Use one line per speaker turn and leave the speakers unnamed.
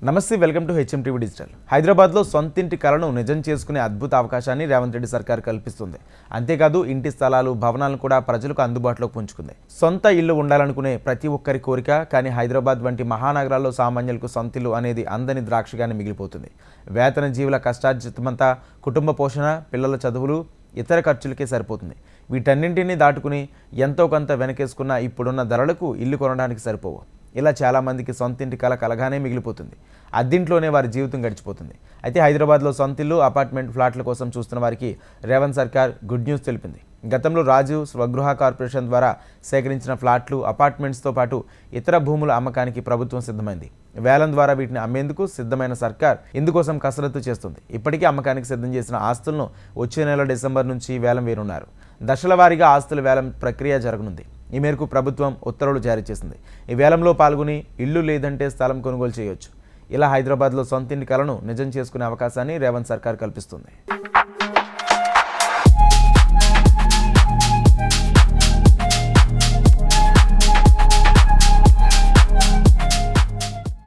నమస్తే, welcome to HMTV digital. హైదరాబాద్లో సొంతింటి కలను నిజం చేసుకునే అద్భుత అవకాశాన్ని రేవంత్ రెడ్డి సర్కార్ కల్పిస్తుంది. అంతేకాదు ఇంటి స్థలాలు, భవనాలను కూడా ప్రజలకు అందుబాటులోకి పుంజుకుంది. సొంత ఇల్లు ఉండాలనుకునే ప్రతి ఒక్కరి కోరిక. కానీ హైదరాబాద్ వంటి మహానగరాల్లో సామాన్యులకు సొంత ఇల్లు అనేది అందని ద్రాక్షగానే మిగిలిపోతుంది. వేతన జీవుల కష్టార్జితమంతా కుటుంబ పోషణ, పిల్లల చదువులు, ఇతర ఖర్చులకే సరిపోతుంది. వీటన్నింటినీ దాటుకుని ఎంతో కొంత వెనకేసుకున్న ఇప్పుడున్న ధరలకు ఇల్లు కొనడానికి సరిపోవు. ఇలా చాలామందికి సొంతింటి కల కలగానే మిగిలిపోతుంది. అద్దింట్లోనే వారి జీవితం గడిచిపోతుంది. అయితే హైదరాబాద్లో సొంతిల్లు, అపార్ట్మెంట్, ఫ్లాట్ల కోసం చూస్తున్న వారికి రేవంత్ సర్కార్ గుడ్ న్యూస్ తెలిపింది. గతంలో రాజీవ్ స్వగృహ కార్పొరేషన్ ద్వారా సేకరించిన ఫ్లాట్లు, అపార్ట్మెంట్స్తో పాటు ఇతర భూముల అమ్మకానికి ప్రభుత్వం సిద్ధమైంది. వేలం ద్వారా వీటిని అమ్మేందుకు సిద్ధమైన సర్కార్ ఇందుకోసం కసరత్తు చేస్తుంది. ఇప్పటికే అమ్మకానికి సిద్ధం చేసిన ఆస్తులను వచ్చే నెల డిసెంబర్ నుంచి వేలం వేయనున్నారు. దశల వారీగా ఆస్తుల వేలం ప్రక్రియ జరగనుంది. ఈ మేరకు ప్రభుత్వం ఉత్తర్వులు జారీ చేసింది. ఈ వేలంలో పాల్గొని ఇల్లు లేదంటే స్థలం కొనుగోలు చేయొచ్చు. ఇలా హైదరాబాద్లో సొంతింటి కలను నిజం చేసుకునే అవకాశాన్ని రేవంత్ సర్కార్ కల్పిస్తుంది.